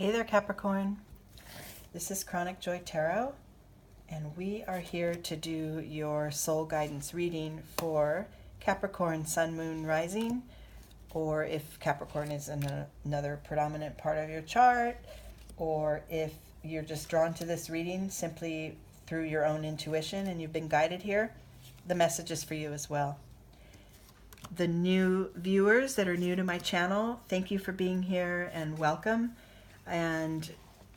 Hey there, Capricorn. This is Chronic Joy Tarot, and we are here to do your soul guidance reading for Capricorn Sun, Moon, Rising, or if Capricorn is in another predominant part of your chart, or if you're just drawn to this reading simply through your own intuition and you've been guided here, the message is for you as well. The new viewers that are new to my channel, thank you for being here and welcome. And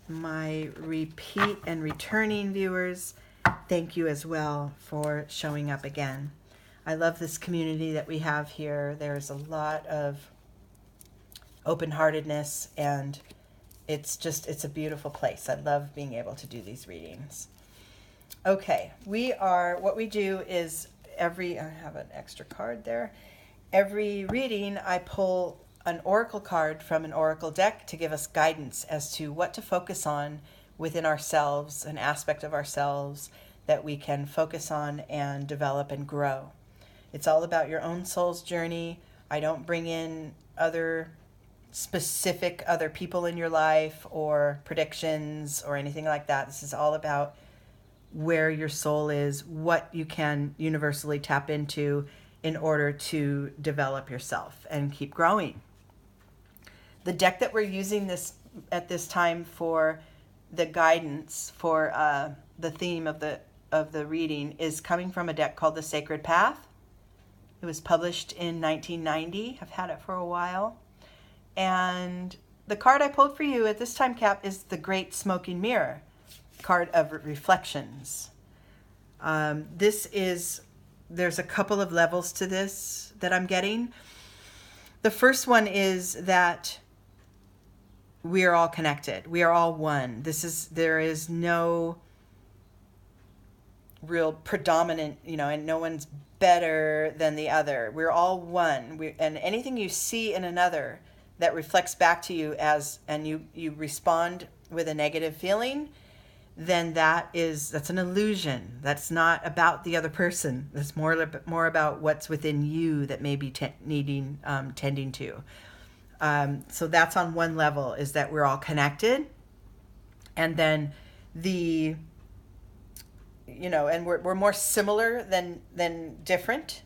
my repeat and returning viewers, thank you as well for showing up again. I love this community that we have here. There's a lot of open-heartedness, and it's a beautiful place. I love being able to do these readings. Okay, what we do is I have an extra card there. Every reading I pull an oracle card from an oracle deck to give us guidance as to what to focus on within ourselves, an aspect of ourselves that we can focus on and develop and grow. It's all about your own soul's journey. I don't bring in other people in your life or predictions or anything like that. This is all about where your soul is, what you can universally tap into in order to develop yourself and keep growing. The deck that we're using at this time for the guidance for the theme of the reading is coming from a deck called The Sacred Path. It was published in 1990. I've had it for a while. And the card I pulled for you at this time, Cap, is the Great Smoking Mirror, card of reflections. There's a couple of levels to this that I'm getting. The first one is that we are all connected. We are all one. There is no real predominant, and no one's better than the other. We're all one. And anything you see in another that reflects back to you and you respond with a negative feeling, then that's an illusion. That's not about the other person. That's more about what's within you that may be tending to. So that's on one level, is that we're all connected. And then and we're more similar than different,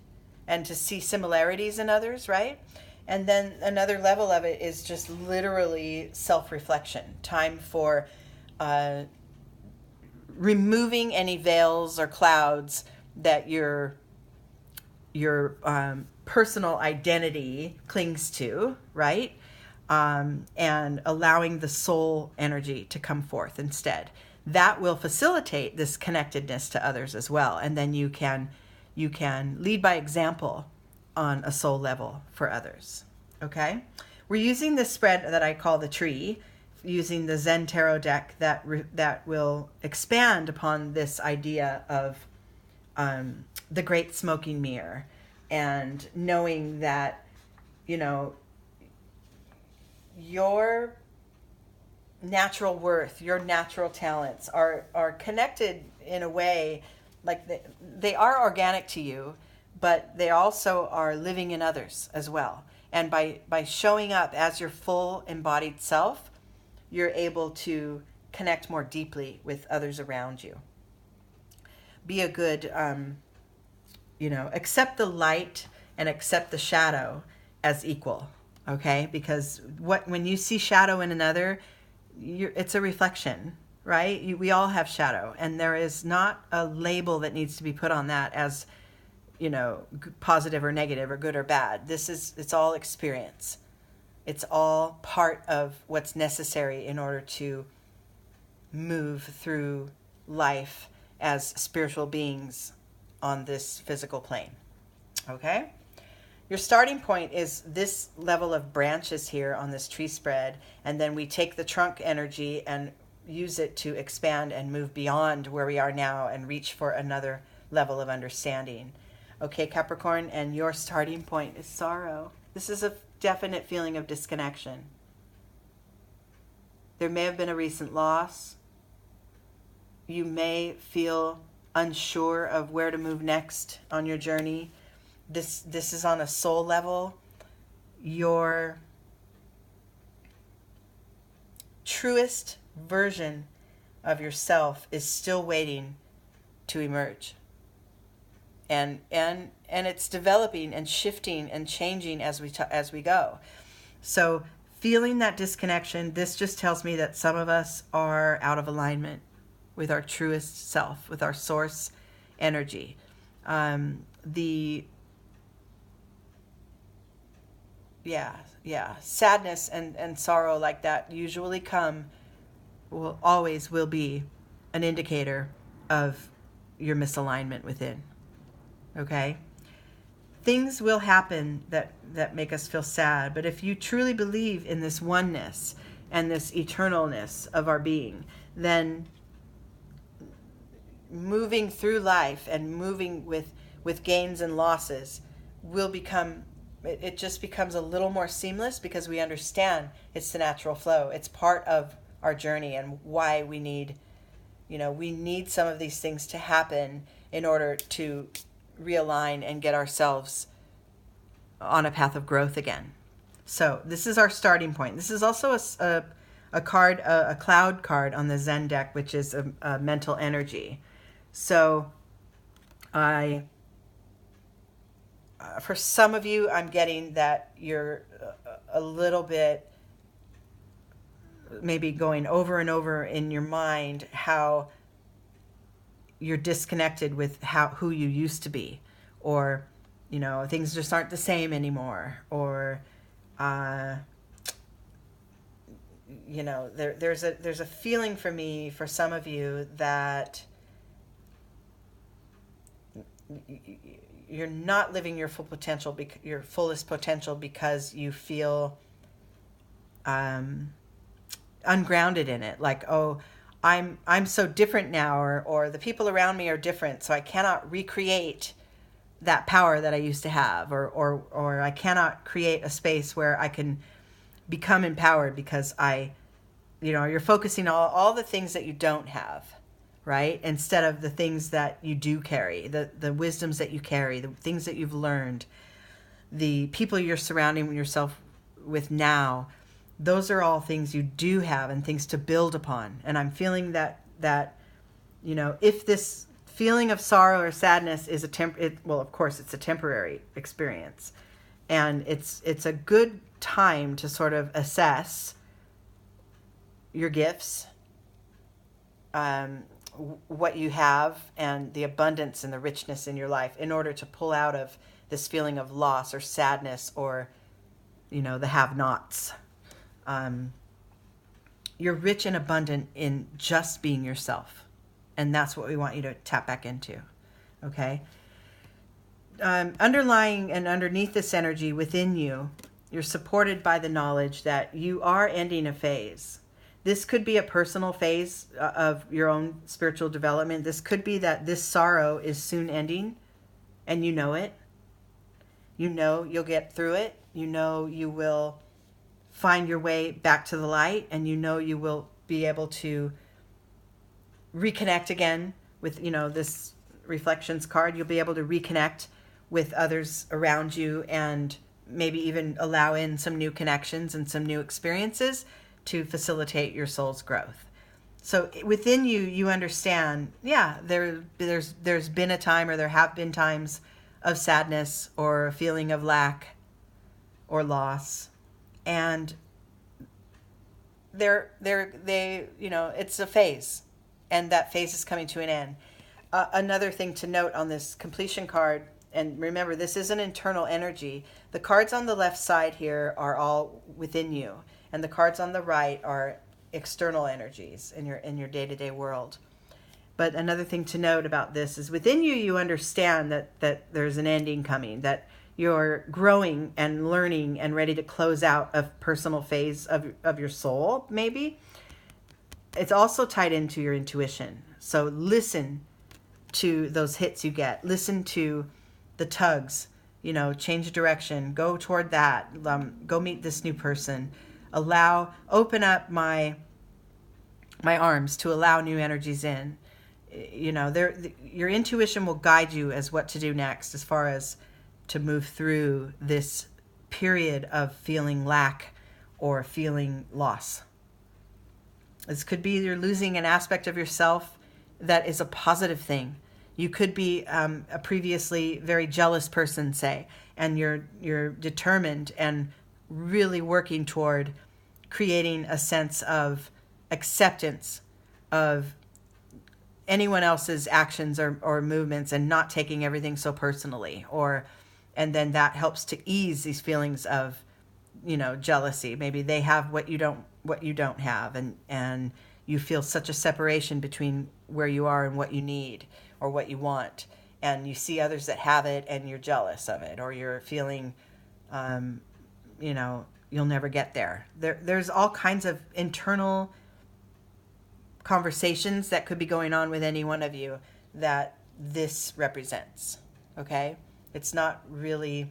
and to see similarities in others, right? And then another level of it is just literally self-reflection, time for removing any veils or clouds that your personal identity clings to, right? And allowing the soul energy to come forth instead. That will facilitate this connectedness to others as well. And then you can lead by example on a soul level for others. Okay? We're using this spread that I call the tree, using the Zen Tarot deck that will expand upon this idea of the Great Smoking Mirror, and knowing that, your natural worth, your natural talents are connected in a way, like they are organic to you, but they also are living in others as well. And by showing up as your full embodied self, you're able to connect more deeply with others around you. Be a good, accept the light and accept the shadow as equal, okay? Because when you see shadow in another, it's a reflection, right? We all have shadow, and there is not a label that needs to be put on that as, positive or negative or good or bad. It's all experience. It's all part of what's necessary in order to move through life as spiritual beings on this physical plane. Okay? Your starting point is this level of branches here on this tree spread, and then we take the trunk energy and use it to expand and move beyond where we are now and reach for another level of understanding. Okay, Capricorn, and your starting point is sorrow. This is a definite feeling of disconnection. There may have been a recent loss. You may feel unsure of where to move next on your journey. This is on a soul level. Your truest version of yourself is still waiting to emerge. And it's developing and shifting and changing as we go. So feeling that disconnection, this just tells me that some of us are out of alignment with our truest self, with our source energy. Sadness and sorrow like that usually always will be an indicator of your misalignment within. Okay? Things will happen that make us feel sad, but if you truly believe in this oneness and this eternalness of our being, then moving through life and moving with gains and losses will become, it just becomes a little more seamless, because we understand it's the natural flow. It's part of our journey, and why we need some of these things to happen in order to realign and get ourselves on a path of growth again. So this is our starting point. This is also a card, a cloud card on the Zen deck, which is a mental energy. So for some of you, I'm getting that you're a little bit maybe going over and over in your mind how you're disconnected with who you used to be, or things just aren't the same anymore, or there's a feeling for me, for some of you, that you're not living your full potential, your fullest potential, because you feel ungrounded in it. Like, oh, I'm so different now, or the people around me are different, so I cannot recreate that power that I used to have, or I cannot create a space where I can become empowered, because you're focusing on all the things that you don't have, right? Instead of the things that you do carry, the wisdoms that you carry, the things that you've learned, the people you're surrounding yourself with now. Those are all things you do have and things to build upon. And I'm feeling that if this feeling of sorrow or sadness is of course it's a temporary experience, and it's a good time to sort of assess your gifts, what you have, and the abundance and the richness in your life, in order to pull out of this feeling of loss or sadness, or the have-nots. You're rich and abundant in just being yourself. And that's what we want you to tap back into. Okay? Underlying and underneath this energy within you, you're supported by the knowledge that you are ending a phase. This could be a personal phase of your own spiritual development. This could be that this sorrow is soon ending, and you know it. You know you'll get through it. You know you will find your way back to the light, and you will be able to reconnect again with, this reflections card. You'll be able to reconnect with others around you, and maybe even allow in some new connections and some new experiences to facilitate your soul's growth. So within you, you understand, there's been a time, or there have been times of sadness or a feeling of lack or loss. And it's a phase, and that phase is coming to an end. Another thing to note on this completion card, and remember, this is an internal energy. The cards on the left side here are all within you, and the cards on the right are external energies in your day-to-day world. But another thing to note about this is, within you, you understand that there's an ending coming, that you're growing and learning and ready to close out a personal phase of your soul, maybe. It's also tied into your intuition. So listen to those hits you get. Listen to the tugs, change direction, go toward that, go meet this new person. Open up my arms to allow new energies in. Your intuition will guide you as what to do next, as far as to move through this period of feeling lack or feeling loss. This could be you're losing an aspect of yourself that is a positive thing. You could be a previously very jealous person, say, and you're determined and really working toward creating a sense of acceptance of anyone else's actions or movements and not taking everything so personally, and then that helps to ease these feelings of, jealousy. Maybe they have what you don't have, and you feel such a separation between where you are and what you need or what you want, and you see others that have it and you're jealous of it, or you're feeling you'll never get there. There's all kinds of internal conversations that could be going on with any one of you that this represents. Okay? It's not really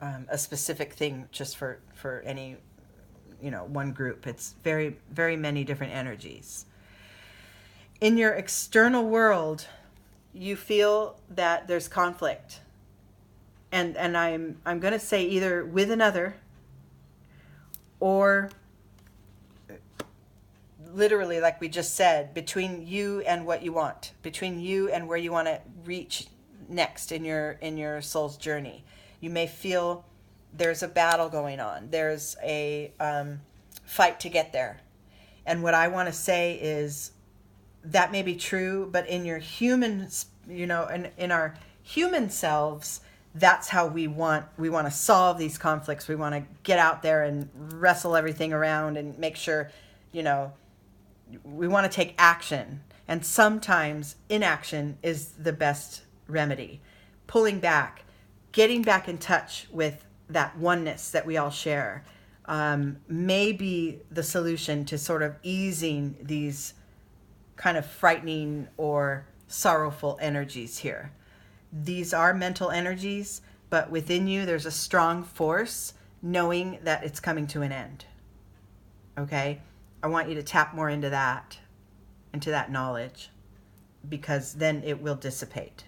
a specific thing just for any one group. It's very, very many different energies. In your external world, you feel that there's conflict. And I'm going to say either with another, or literally, like we just said, between you and what you want, between you and where you want to reach next in your soul's journey. You may feel there's a battle going on. There's a fight to get there. And what I want to say is that may be true, but in your human, in our human selves, that's how we want to solve these conflicts. We want to get out there and wrestle everything around and make sure, we want to take action. And sometimes inaction is the best remedy. Pulling back, getting back in touch with that oneness that we all share, may be the solution to sort of easing these kind of frightening or sorrowful energies here. These are mental energies, but within you there's a strong force knowing that it's coming to an end. Okay? I want you to tap more into that knowledge, because then it will dissipate.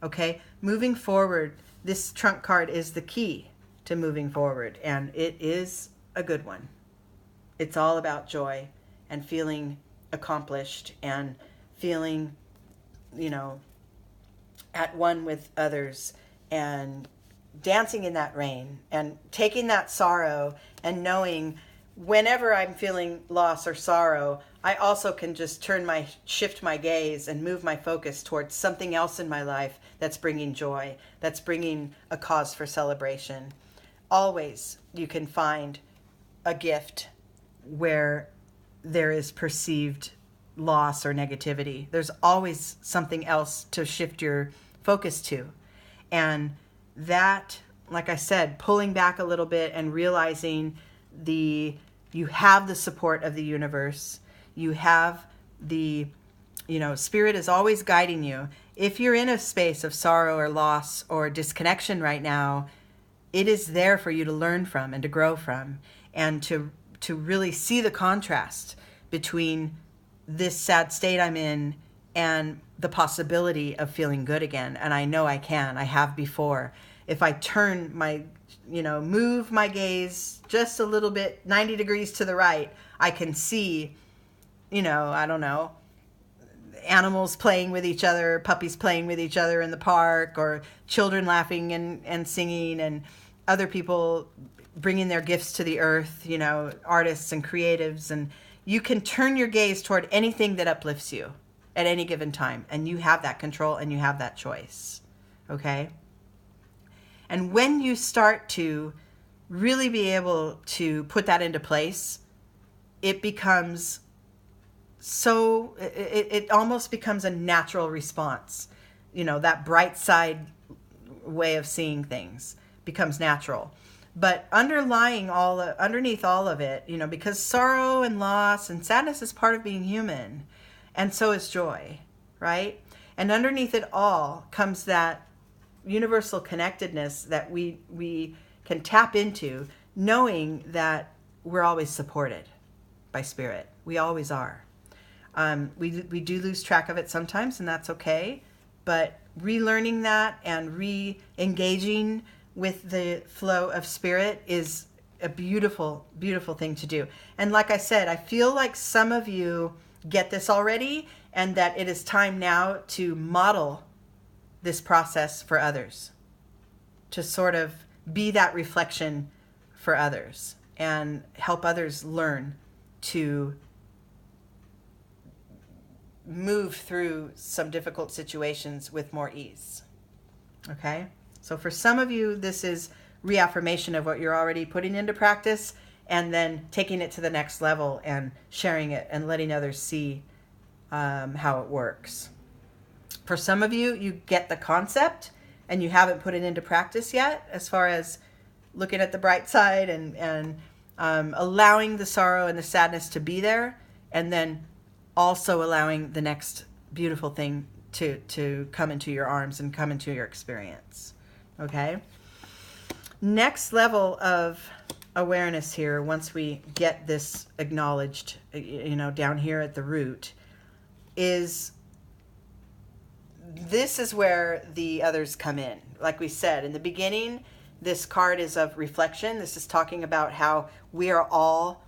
Okay? Moving forward, this trunk card is the key to moving forward, and it is a good one. It's all about joy and feeling accomplished and feeling, at one with others, and dancing in that rain and taking that sorrow and knowing whenever I'm feeling loss or sorrow, I also can just shift my gaze and move my focus towards something else in my life that's bringing joy, that's bringing a cause for celebration. Always you can find a gift where there is perceived loss or negativity. There's always something else to shift your focus to. And that, like I said, pulling back a little bit and realizing you have the support of the universe. You have Spirit is always guiding you. If you're in a space of sorrow or loss or disconnection right now, it is there for you to learn from and to grow from, and to really see the contrast between this sad state I'm in and the possibility of feeling good again. And I know I can. I have before. If I turn move my gaze just a little bit, 90 degrees to the right, I can see, I don't know, animals playing with each other, puppies playing with each other in the park, or children laughing and singing, and other people bringing their gifts to the earth, artists and creatives. And you can turn your gaze toward anything that uplifts you at any given time. And you have that control and you have that choice. Okay? And when you start to really be able to put that into place, it becomes it almost becomes a natural response. That bright side way of seeing things becomes natural. But underneath all of it, because sorrow and loss and sadness is part of being human, and so is joy, right? And underneath it all comes that universal connectedness that we can tap into, knowing that we're always supported by Spirit. We always are. We do lose track of it sometimes, and that's okay. But relearning that and re-engaging with the flow of Spirit is a beautiful, beautiful thing to do. And like I said, I feel like some of you get this already, and that it is time now to model this process for others, to sort of be that reflection for others and help others learn to move through some difficult situations with more ease. Okay? So for some of you, this is reaffirmation of what you're already putting into practice, and then taking it to the next level and sharing it and letting others see how it works. For some of you, you get the concept and you haven't put it into practice yet, as far as looking at the bright side and allowing the sorrow and the sadness to be there, and then also allowing the next beautiful thing to come into your arms and come into your experience. Okay? Next level of awareness here, once we get this acknowledged, down here at the root, is this is where the others come in. Like we said in the beginning, this card is of reflection. This is talking about how we are all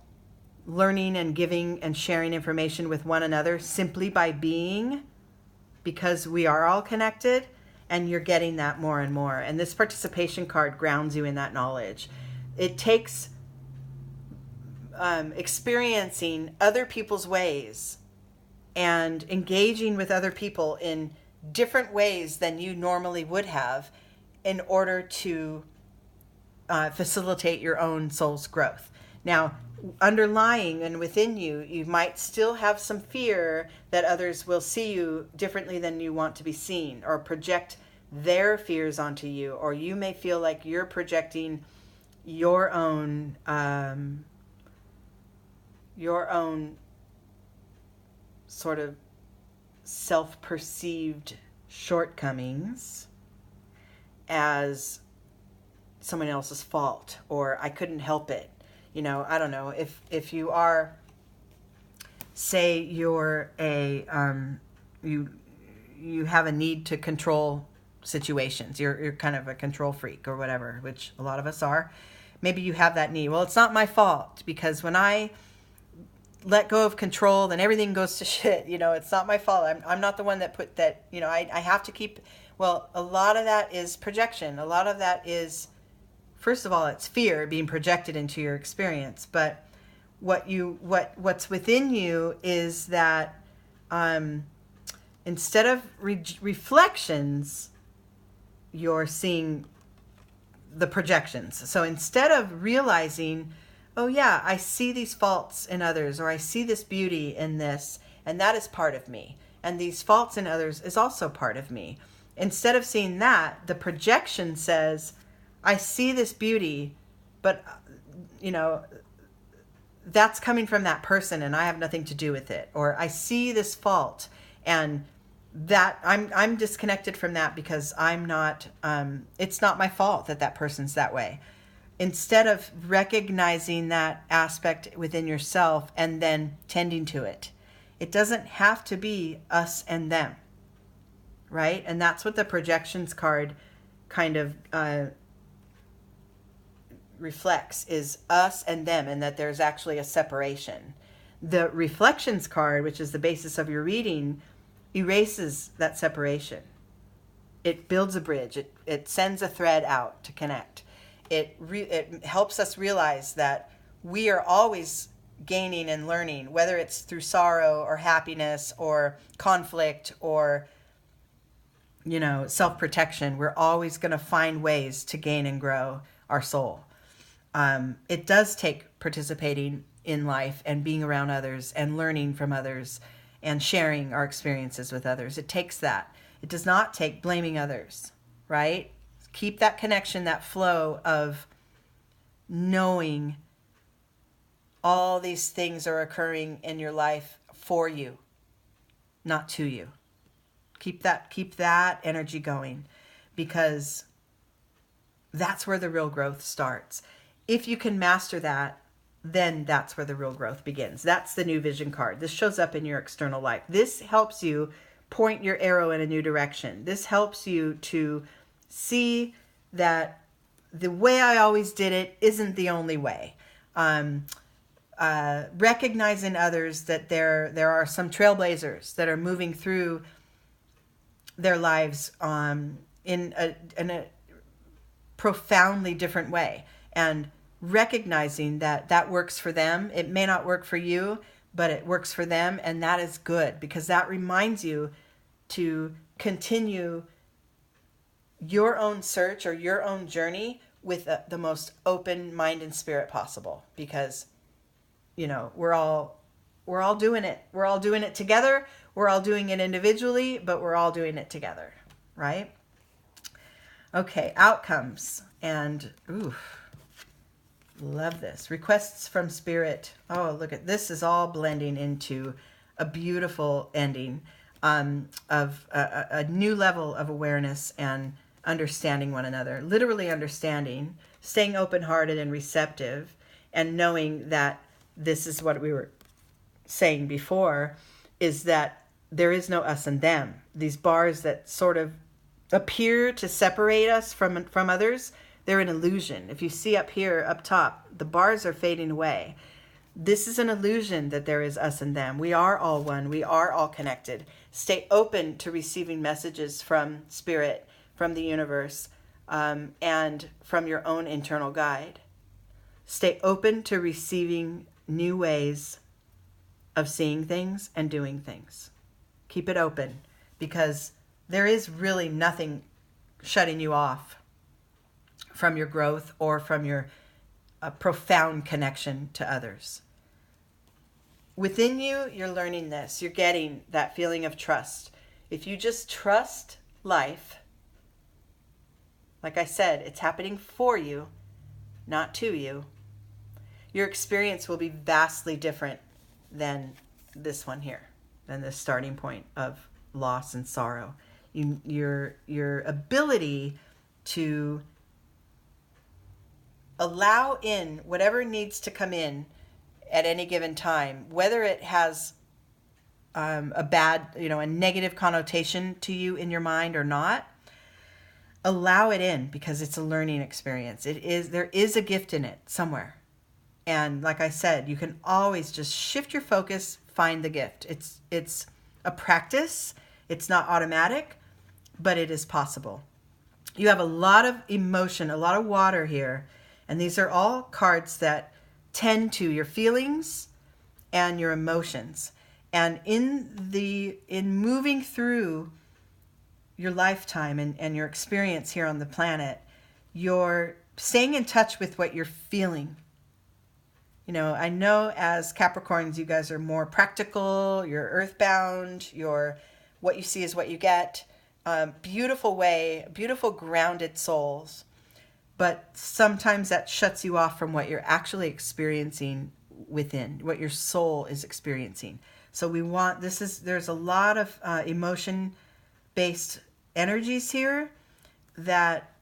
learning and giving and sharing information with one another simply by being, because we are all connected, and you're getting that more and more. And this participation card grounds you in that knowledge. It takes experiencing other people's ways and engaging with other people in different ways than you normally would have in order to facilitate your own soul's growth. Now, underlying and within you, you might still have some fear that others will see you differently than you want to be seen, or project their fears onto you, or you may feel like you're projecting your own sort of self-perceived shortcomings as someone else's fault, or I couldn't help it. I don't know, if you are, say you're a you have a need to control situations, you're kind of a control freak or whatever, which a lot of us are. Maybe you have that need. Well, it's not my fault, because when I let go of control, then everything goes to shit. It's not my fault. I'm not the one that put that. I have to keep. Well, a lot of that is projection. A lot of that is, first of all, it's fear being projected into your experience. But what's within you is that instead of reflections, you're seeing the projections. So instead of realizing, oh yeah, I see these faults in others, or I see this beauty in this, and that is part of me, and these faults in others is also part of me. Instead of seeing that, the projection says, I see this beauty, but that's coming from that person and I have nothing to do with it. Or I see this fault and that I'm disconnected from that because I'm not, it's not my fault that person's that way. Instead of recognizing that aspect within yourself and then tending to it. It doesn't have to be us and them, right? And that's what the projections card kind of reflects, is us and them, and that there's actually a separation. The reflections card, which is the basis of your reading, erases that separation. It builds a bridge. It sends a thread out to connect. It helps us realize that we are always gaining and learning, whether it's through sorrow or happiness or conflict or, self-protection. We're always going to find ways to gain and grow our soul. It does take participating in life and being around others and learning from others and sharing our experiences with others. It takes that. It does not take blaming others, right? Keep that connection, that flow of knowing all these things are occurring in your life for you, not to you. Keep that energy going, because that's where the real growth starts. If you can master that, then that's where the real growth begins. That's the new vision card. This shows up in your external life. This helps you point your arrow in a new direction. This helps you to see that the way I always did it isn't the only way. Recognize in others that there are some trailblazers that are moving through their lives in a profoundly different way, and recognizing that that works for them. It may not work for you, but it works for them, and that is good, because that reminds you to continue your own search or your own journey with the most open mind and spirit possible, because we're all doing it. We're all doing it together. We're all doing it individually, but we're all doing it together, right? Okay, outcomes. And love this. Requests from spirit. Oh, look at this, is all blending into a beautiful ending of a new level of awareness and understanding one another. Literally understanding, staying open-hearted and receptive, and knowing that this is what we were saying before, is that there is no us and them. These bars that sort of appear to separate us from others, they're an illusion. If you see up here, up top, the bars are fading away. This is an illusion that there is us and them. We are all one. We are all connected. Stay open to receiving messages from spirit, from the universe, and from your own internal guide. Stay open to receiving new ways of seeing things and doing things. Keep it open, because there is really nothing shutting you off from your growth or from your profound connection to others. Within you, you're learning this. You're getting that feeling of trust. If you just trust life, like I said, it's happening for you, not to you. Your experience will be vastly different than this one here, than this starting point of loss and sorrow. Your ability to allow in whatever needs to come in at any given time, whether it has a bad, a negative connotation to you in your mind or not, allow it in, because it's a learning experience. There is a gift in it somewhere. And like I said, you can always just shift your focus, find the gift. It's a practice. It's not automatic, but it is possible. You have a lot of emotion, a lot of water here. And these are all cards that tend to your feelings and your emotions. And in moving through your lifetime and your experience here on the planet, you're staying in touch with what you're feeling. I know as Capricorns, you guys are more practical, you're earthbound, what you see is what you get. Beautiful way, beautiful grounded souls. But sometimes that shuts you off from what you're actually experiencing within, what your soul is experiencing. So there's a lot of emotion-based energies here that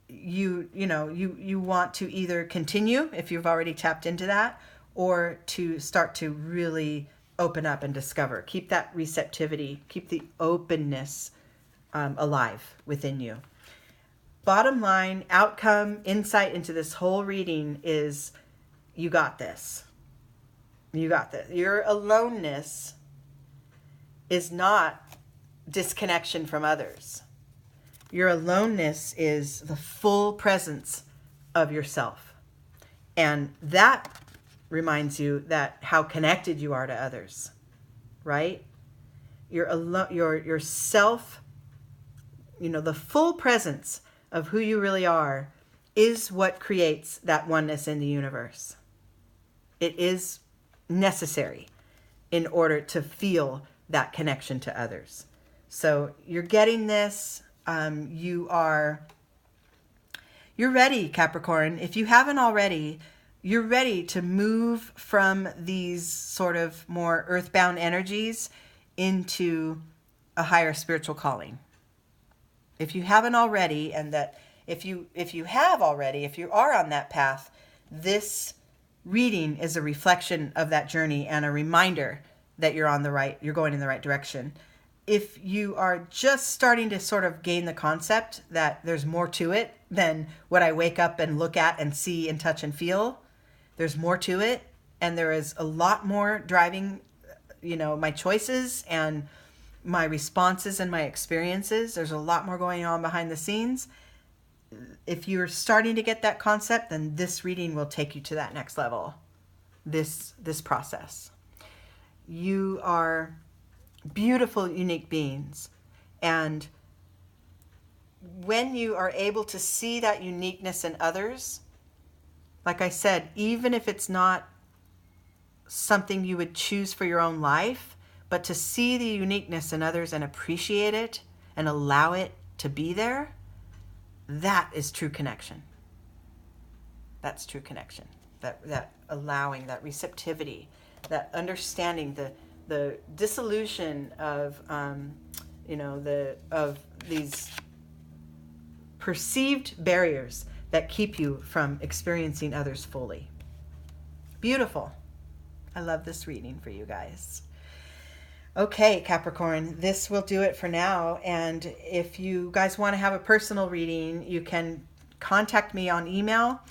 you want to either continue if you've already tapped into that, or to start to really open up and discover. Keep that receptivity, keep the openness alive within you. Bottom line, outcome, insight into this whole reading is you got this. You got this. Your aloneness is not disconnection from others. Your aloneness is the full presence of yourself. And that reminds you that how connected you are to others, right? Your self, the full presence of who you really are is what creates that oneness in the universe. It is necessary in order to feel that connection to others. So you're getting this. You're ready, Capricorn. If you haven't already, you're ready to move from these sort of more earthbound energies into a higher spiritual calling. If you haven't already, and that if you have already, if you are on that path, this reading is a reflection of that journey and a reminder that you're going in the right direction. if you are just starting to sort of gain the concept that there's more to it than what I wake up and look at and see and touch and feel, there's more to it. And there is a lot more driving, my choices and my responses and my experiences. There's a lot more going on behind the scenes. If you're starting to get that concept, then this reading will take you to that next level. This process. You are beautiful, unique beings. And when you are able to see that uniqueness in others, like I said, even if it's not something you would choose for your own life, but to see the uniqueness in others and appreciate it and allow it to be there, that is true connection. That's true connection. That allowing, that receptivity, that understanding, the dissolution of of these perceived barriers that keep you from experiencing others fully. Beautiful. I love this reading for you guys. Okay, Capricorn, this will do it for now. And if you guys want to have a personal reading, you can contact me on email.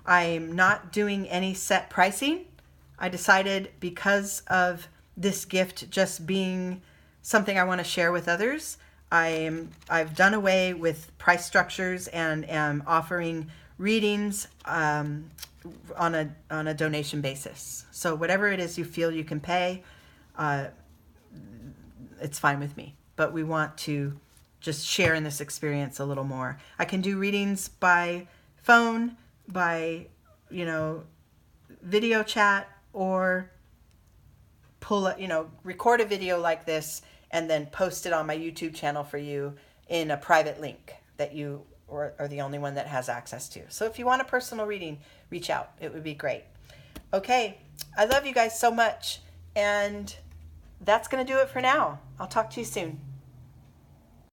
I'm not doing any set pricing. I decided because of this gift just being something I want to share with others, I've done away with price structures and am offering readings on a donation basis. So whatever it is you feel you can pay, it's fine with me. But we want to just share in this experience a little more. I can do readings by phone, by video chat, or record a video like this and then post it on my YouTube channel for you in a private link that you are the only one that has access to. So if you want a personal reading, reach out. It would be great. Okay, I love you guys so much, and that's going to do it for now. I'll talk to you soon.